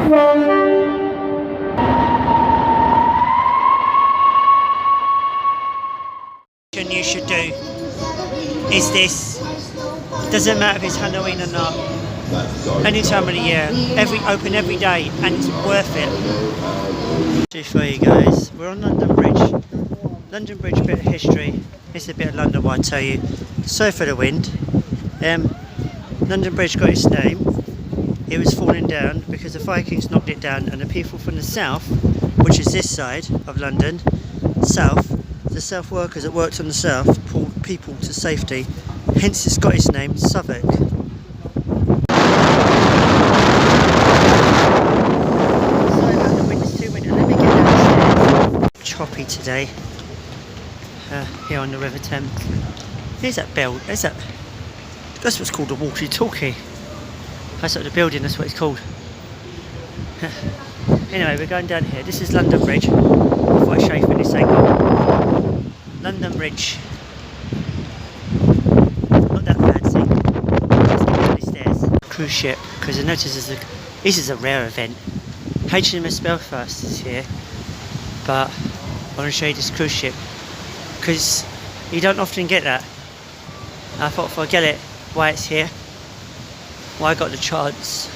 You should do is this. It doesn't matter if it's Halloween or not. Any time of the year, open every day, and it's worth it. Just for you guys, we're on London Bridge. London Bridge, bit of history. It's a bit of London, what I tell you. Sorry for the wind. London Bridge got its name. It was falling down because the Vikings knocked it down, and the people from the south, which is this side of London, the south workers that worked on the south pulled people to safety. Hence it's got its name, Southwark. Sorry about the wind, it's too windy. Let me get downstairs. Choppy today. Here on the River Thames. Here's that bell. That's what's called a walkie-talkie. That's not the building, that's what it's called. Anyway, we're going down here. This is London Bridge. I thought I'd show you from this angle. London Bridge. Not that fancy. Let's go down these stairs. Cruise ship, because I noticed this is a rare event. HMS Belfast is here, but I want to show you this cruise ship because you don't often get that. I thought if I get it, why it's here, why I got the chance,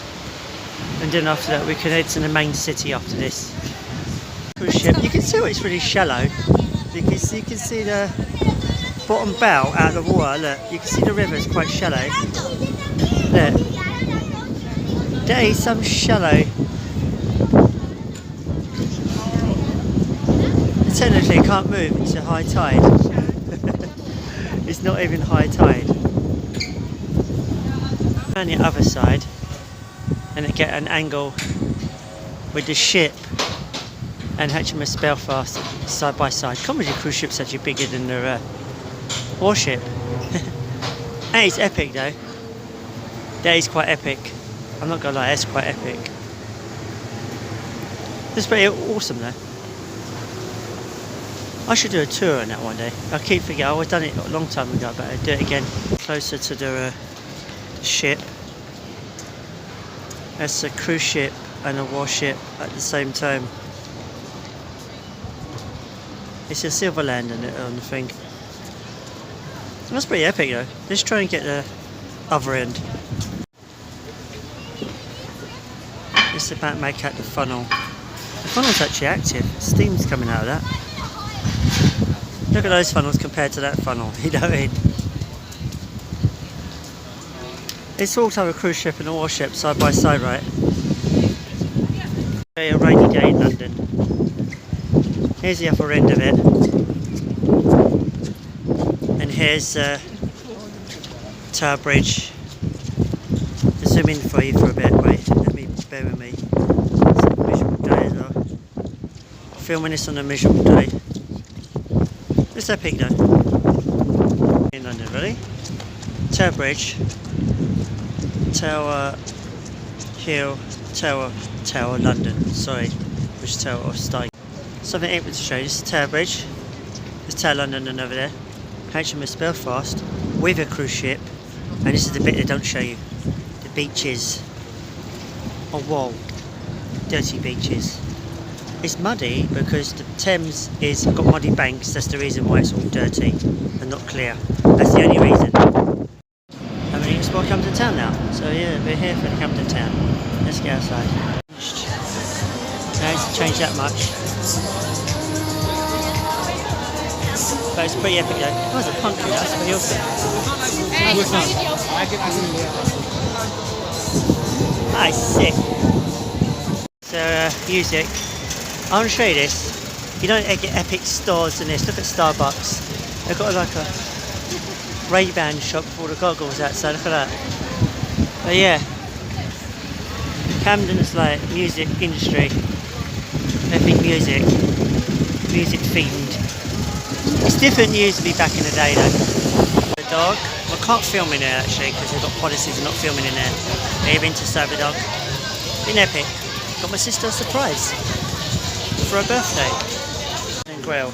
and then after that we can head to the main city after this. Cruise ship, you can see it's really shallow because you can see the bottom bow out of the water. Look, you can see the river is quite shallow. Look, there is some shallow. Technically it can't move into high tide. It's not even high tide. On the other side, and it get an angle with the ship and HMS Belfast side by side. Comedy cruise ships actually bigger than the warship. And it's epic though. That is quite epic. I'm not gonna lie, that's quite epic. That's pretty awesome though. I should do a tour on that one day. I keep forgetting. I've done it a long time ago, but I'll do it again. Closer to the ship. That's a cruise ship and a warship at the same time. It's a silver land on the thing. That's pretty epic though. Let's try and get the other end. Just about to make out the funnel. The funnel's actually active. Steam's coming out of that. Look at those funnels compared to that funnel, you know what I mean? It's all to have a cruise ship and a warship side by side, right? A rainy day in London. Here's the upper end of it. And here's Tower Bridge. I'll zoom in for you for a bit, wait, let me, bear with me. It's a miserable day as well. Filming this on a miserable day. It's epic though. In London, ready? Tower Bridge, Tower Hill, Tower London. Sorry, which Tower of Stag. Something able to show you. This is Tower Bridge. There's Tower London and over there. HMS Belfast with a cruise ship. And this is the bit they don't show you. The beaches. Oh whoa, dirty beaches. It's muddy because the Thames is got muddy banks. That's the reason why it's all dirty and not clear. That's the only reason. Having eaten before come to town now. So yeah, we're here for the come to town. Let's get outside. No, it's changed that much. But it's pretty epic though. Oh, there's a country, that's pretty awesome. Nice, sick. So music. I want to show you this. You don't get epic stores in this. Look at Starbucks. They've got like a Ray-Ban shop with all the goggles outside. Look at that. But yeah, Camden is like music industry. Epic music. Music themed. It's different used to be back in the day though. The dog. I can't film in there actually because they've got policies of not filming in there. They've been to Cyber Dog. Been epic. Got my sister a surprise for her birthday. And grill.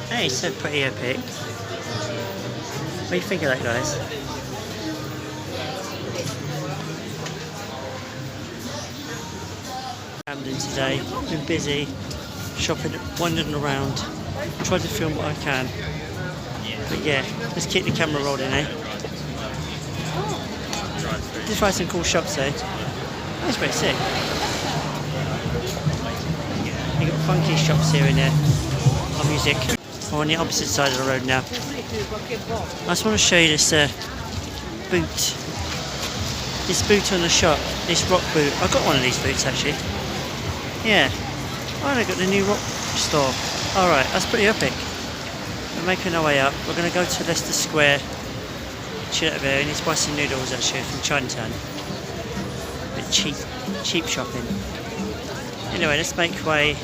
Hey, so pretty epic. What do you think of that, guys? Camden today. Been busy, shopping, wandering around. Tried to film what I can. But yeah, let's keep the camera rolling, eh? Just find some cool shops there. That's pretty sick. You got funky shops here and there. On music. We're on the opposite side of the road now. I just want to show you this boot. This boot on the shop. This rock boot. I got one of these boots actually. Yeah. Oh, I got the new rock store. Alright, that's pretty epic. We're making our way up. We're going to go to Leicester Square. Chill out there. I need to buy some noodles actually from Chinatown. A bit cheap shopping. Anyway, let's make way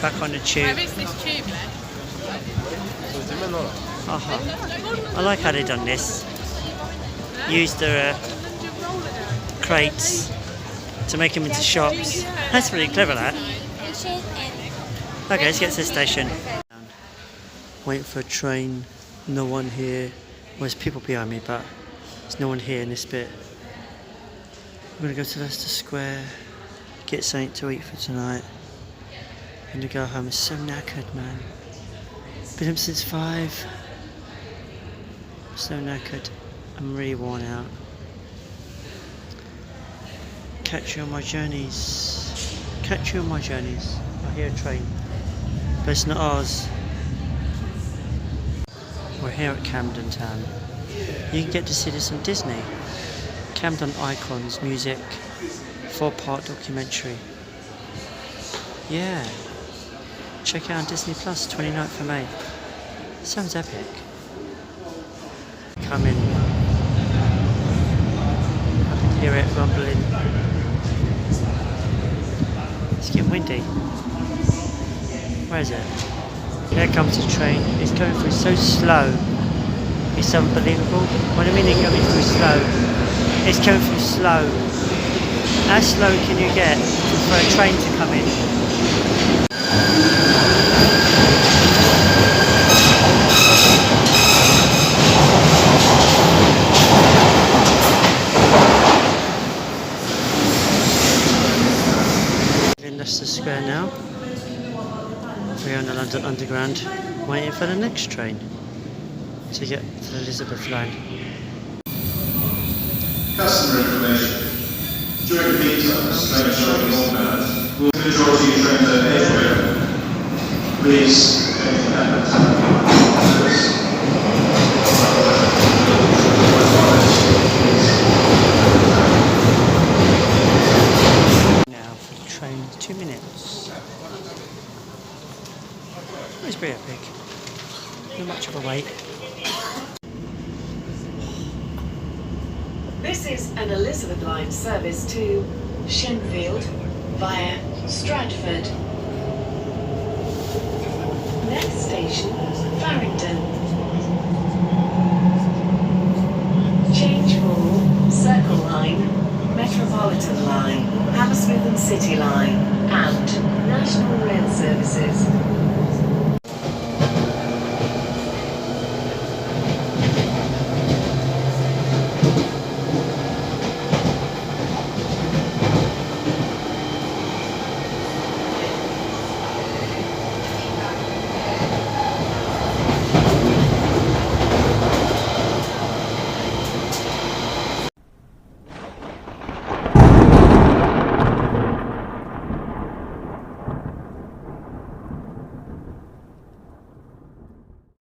back on the tube. Where is this tube then? I like how they've done this. Use the crates to make them into shops. That's really clever, that. Okay, let's get to the station. Waiting for a train. No one here. Well, there's people behind me, but there's no one here in this bit. I'm gonna go to Leicester Square, get something to eat for tonight. I'm gonna go home. I'm so knackered, man. Been up since 5. So knackered. I'm really worn out. Catch you on my journeys. Catch you on my journeys. I hear a train. But it's not ours. We're here at Camden Town. You can get to see this on Disney. Camden Icons, music, 4-part documentary. Yeah. Check it out on Disney Plus, 29th of May. Sounds epic. Come in. I can hear it rumbling. It's getting windy. Where is it? There comes the train. It's going through so slow. It's unbelievable. What do I mean it's going through slow? It's going through slow. How slow can you get for a train to come in? In Leicester Square now. We're on the London Underground, waiting for the next train to get to the Elizabeth line. Customer information. During the peak times, trains running northbound will the majority of trains are anywhere. Please, if anything happens, now for the train, 2 minutes. It's pretty epic. Not much of a wait. This is an Elizabeth line service to Shenfield via Stratford. Next station, Farringdon. Change for Circle Line, Metropolitan Line, Hammersmith and City Line, and National Rail Services.